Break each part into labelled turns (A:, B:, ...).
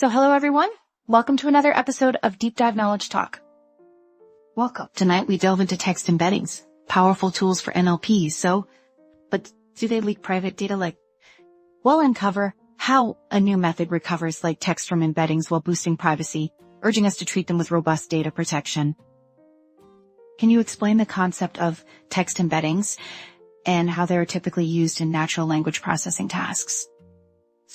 A: So hello everyone, welcome to another episode of Deep Dive Knowledge Talk. Welcome. Tonight we delve into text embeddings, powerful tools for NLP. But do they leak private data? We'll uncover how a new method recovers text from embeddings while boosting privacy, urging us to treat them with robust data protection. Can you explain the concept of text embeddings and how they're typically used in natural language processing tasks?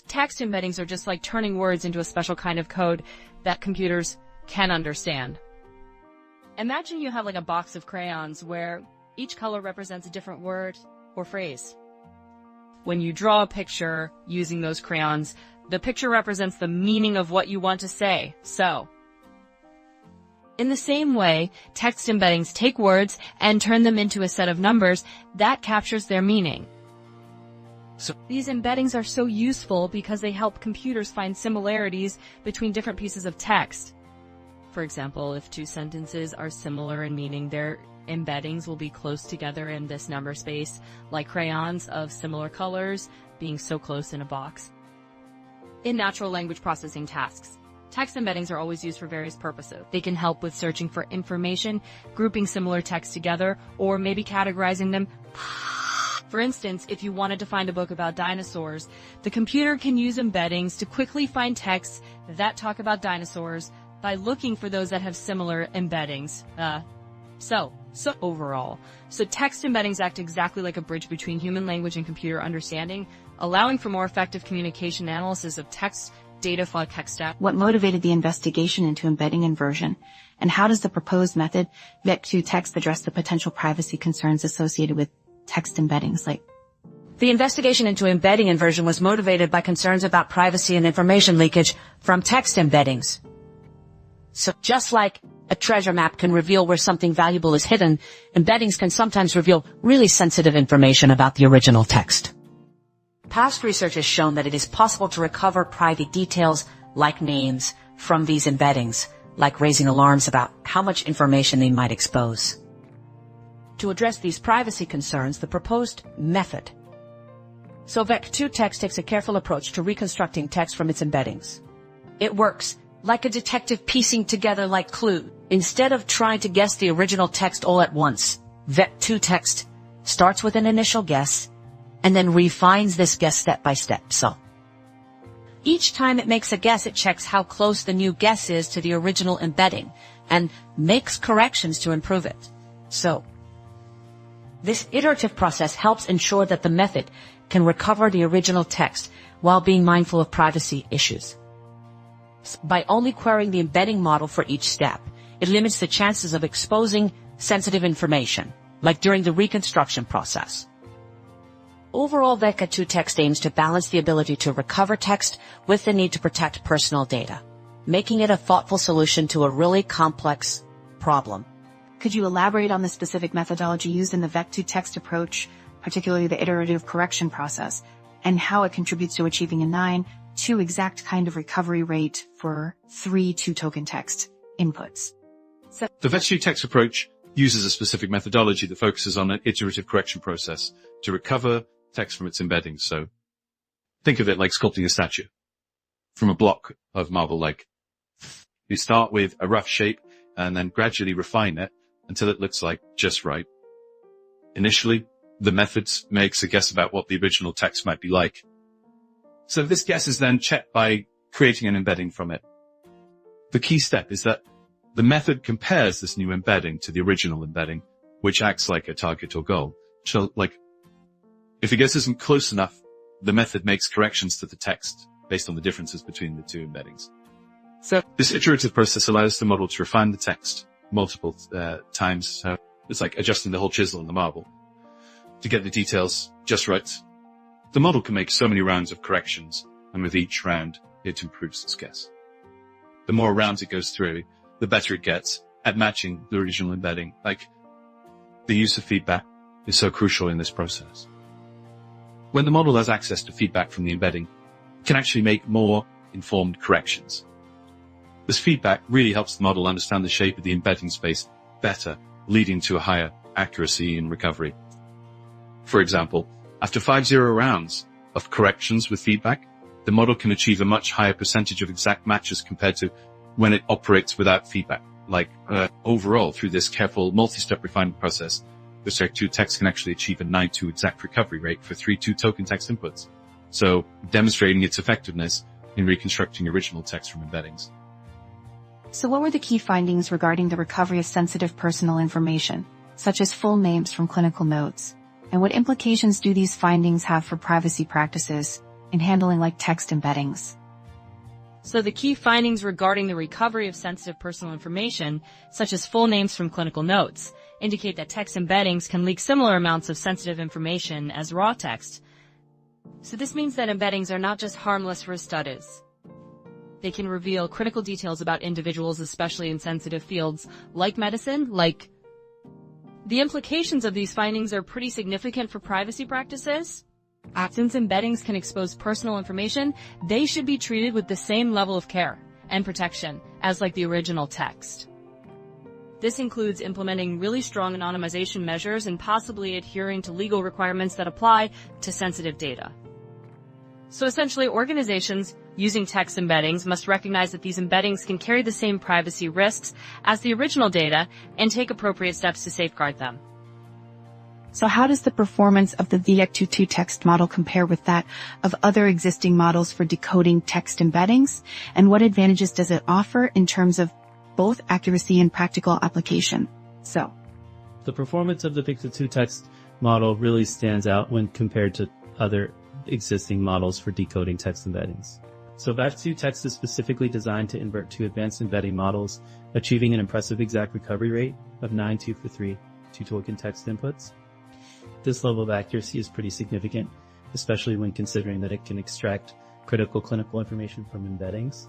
B: Text embeddings are just like turning words into a special kind of code that computers can understand. Imagine you have a box of crayons where each color represents a different word or phrase. When you draw a picture using those crayons, the picture represents the meaning of what you want to say. So, in the same way, text embeddings take words and turn them into a set of numbers that captures their meaning. So these embeddings are so useful because they help computers find similarities between different pieces of text. For example, if two sentences are similar in meaning, their embeddings will be close together in this number space, like crayons of similar colors being so close in a box. In natural language processing tasks, text embeddings are always used for various purposes. They can help with searching for information, grouping similar text together, or maybe categorizing them. For instance, if you wanted to find a book about dinosaurs, the computer can use embeddings to quickly find texts that talk about dinosaurs by looking for those that have similar embeddings. So overall, text embeddings act exactly like a bridge between human language and computer understanding, allowing for more effective communication analysis of text data for text stack.
A: What motivated the investigation into embedding inversion, and how does the proposed method vec2text address the potential privacy concerns associated with text embeddings?
C: The investigation into embedding inversion was motivated by concerns about privacy and information leakage from text embeddings. So just like a treasure map can reveal where something valuable is hidden, embeddings can sometimes reveal really sensitive information about the original text. Past research has shown that it is possible to recover private details like names from these embeddings, like raising alarms about how much information they might expose. To address these privacy concerns, the proposed method. vec2text takes a careful approach to reconstructing text from its embeddings. It works like a detective piecing together like clues. Instead of trying to guess the original text all at once, vec2text starts with an initial guess and then refines this guess step by step. So, each time it makes a guess, it checks how close the new guess is to the original embedding and makes corrections to improve it. So, this iterative process helps ensure that the method can recover the original text while being mindful of privacy issues. By only querying the embedding model for each step, it limits the chances of exposing sensitive information, like during the reconstruction process. Overall, vec2text aims to balance the ability to recover text with the need to protect personal data, making it a thoughtful solution to a really complex problem.
A: Could you elaborate on the specific methodology used in the vec2text approach, particularly the iterative correction process, and how it contributes to achieving a 9-2 exact kind of recovery rate for 3 two-token text inputs?
D: The vec2text approach uses a specific methodology that focuses on an iterative correction process to recover text from its embeddings. So think of it like sculpting a statue from a block of marble. You start with a rough shape and then gradually refine it until it looks like just right. Initially, the method makes a guess about what the original text might be like. So this guess is then checked by creating an embedding from it. The key step is that the method compares this new embedding to the original embedding, which acts like a target or goal. So, if a guess isn't close enough, the method makes corrections to the text based on the differences between the two embeddings. So this iterative process allows the model to refine the text multiple times. So it's like adjusting the whole chisel in the marble to get the details just right. The model can make so many rounds of corrections, and with each round, it improves its guess. The more rounds it goes through, the better it gets at matching the original embedding. The use of feedback is so crucial in this process. When the model has access to feedback from the embedding, it can actually make more informed corrections. This feedback really helps the model understand the shape of the embedding space better, leading to a higher accuracy in recovery. For example, after 5 rounds of corrections with feedback, the model can achieve a much higher percentage of exact matches compared to when it operates without feedback. Overall, through this careful multi-step refinement process, the SERC2 text can actually achieve a 9-2 exact recovery rate for 3-2 token text inputs, so demonstrating its effectiveness in reconstructing original text from embeddings.
A: So what were the key findings regarding the recovery of sensitive personal information, such as full names from clinical notes? And what implications do these findings have for privacy practices in handling text embeddings?
B: So the key findings regarding the recovery of sensitive personal information, such as full names from clinical notes, indicate that text embeddings can leak similar amounts of sensitive information as raw text. So this means that embeddings are not just harmless for studies. They can reveal critical details about individuals, especially in sensitive fields like medicine. The implications of these findings are pretty significant for privacy practices. Since embeddings can expose personal information, they should be treated with the same level of care and protection as the original text. This includes implementing really strong anonymization measures and possibly adhering to legal requirements that apply to sensitive data. So essentially, organizations using text embeddings must recognize that these embeddings can carry the same privacy risks as the original data and take appropriate steps to safeguard them.
A: So how does the performance of the VEC22 text model compare with that of other existing models for decoding text embeddings? And what advantages does it offer in terms of both accuracy and practical application? So,
E: the performance of the VEC22 text model really stands out when compared to other existing models for decoding text embeddings. So VEC22 text is specifically designed to invert two advanced embedding models, achieving an impressive exact recovery rate of 9-2 for 3 two-token text inputs. This level of accuracy is pretty significant, especially when considering that it can extract critical clinical information from embeddings.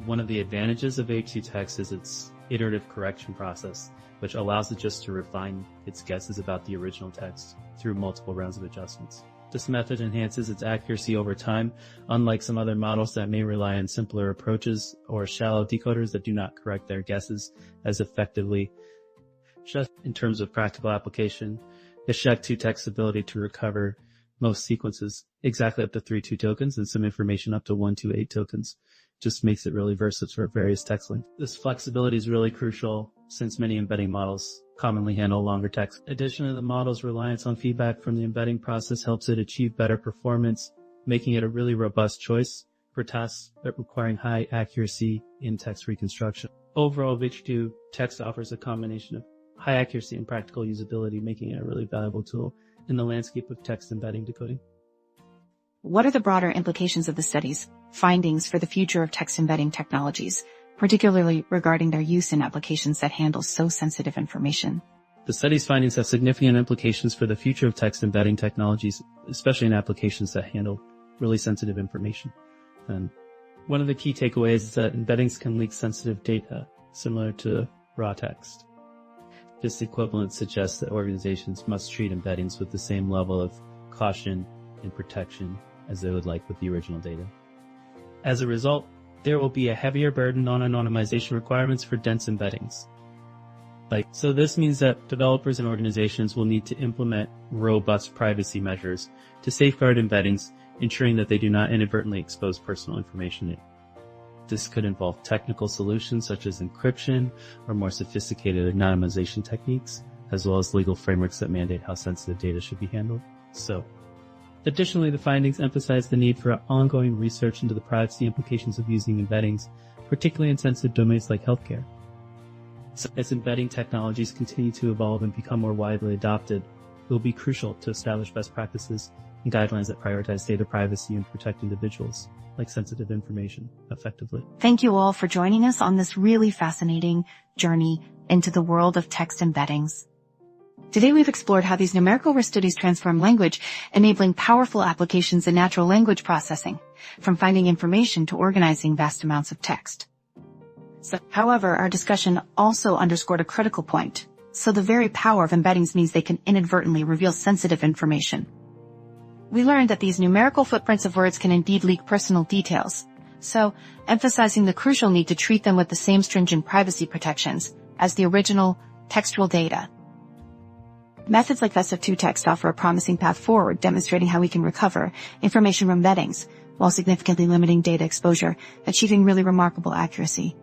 E: One of the advantages of VEC22 text is its iterative correction process, which allows it just to refine its guesses about the original text through multiple rounds of adjustments. This method enhances its accuracy over time, unlike some other models that may rely on simpler approaches or shallow decoders that do not correct their guesses as effectively. Just in terms of practical application, the VEC22 text's ability to recover most sequences exactly up to 3-2 tokens and some information up to 1-8 tokens just makes it really versatile for various text lengths. This flexibility is really crucial since many embedding models commonly handle longer text. Additionally, the model's reliance on feedback from the embedding process helps it achieve better performance, making it a really robust choice for tasks requiring high accuracy in text reconstruction. Overall, VEC22 text offers a combination of high accuracy and practical usability, making it a really valuable tool in the landscape of text embedding decoding.
A: What are the broader implications of the study's findings for the future of text embedding technologies, particularly regarding their use in applications that handle so sensitive information?
E: The study's findings have significant implications for the future of text embedding technologies, especially in applications that handle really sensitive information. And one of the key takeaways is that embeddings can leak sensitive data, similar to raw text. This equivalence suggests that organizations must treat embeddings with the same level of caution and protection as they would like with the original data. As a result, there will be a heavier burden on anonymization requirements for dense embeddings. So this means that developers and organizations will need to implement robust privacy measures to safeguard embeddings, ensuring that they do not inadvertently expose personal information. This could involve technical solutions such as encryption or more sophisticated anonymization techniques, as well as legal frameworks that mandate how sensitive data should be handled. Additionally, the findings emphasize the need for ongoing research into the privacy implications of using embeddings, particularly in sensitive domains like healthcare. As embedding technologies continue to evolve and become more widely adopted, it will be crucial to establish best practices and guidelines that prioritize data privacy and protect individuals, like sensitive information, effectively.
A: Thank you all for joining us on this really fascinating journey into the world of text embeddings. Today we've explored how these numerical studies transform language, enabling powerful applications in natural language processing, from finding information to organizing vast amounts of text. However, our discussion also underscored a critical point. So the very power of embeddings means they can inadvertently reveal sensitive information. We learned that these numerical footprints of words can indeed leak personal details, so emphasizing the crucial need to treat them with the same stringent privacy protections as the original textual data. Methods like VEC22 text offer a promising path forward, demonstrating how we can recover information from embeddings while significantly limiting data exposure, achieving really remarkable accuracy.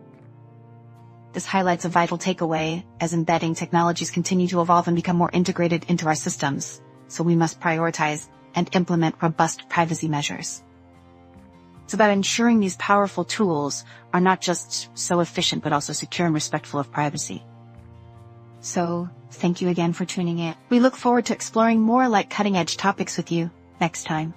A: This highlights a vital takeaway as embedding technologies continue to evolve and become more integrated into our systems, so we must prioritize and implement robust privacy measures. It's about ensuring these powerful tools are not just so efficient but also secure and respectful of privacy. So, thank you again for tuning in. We look forward to exploring more like cutting-edge topics with you next time.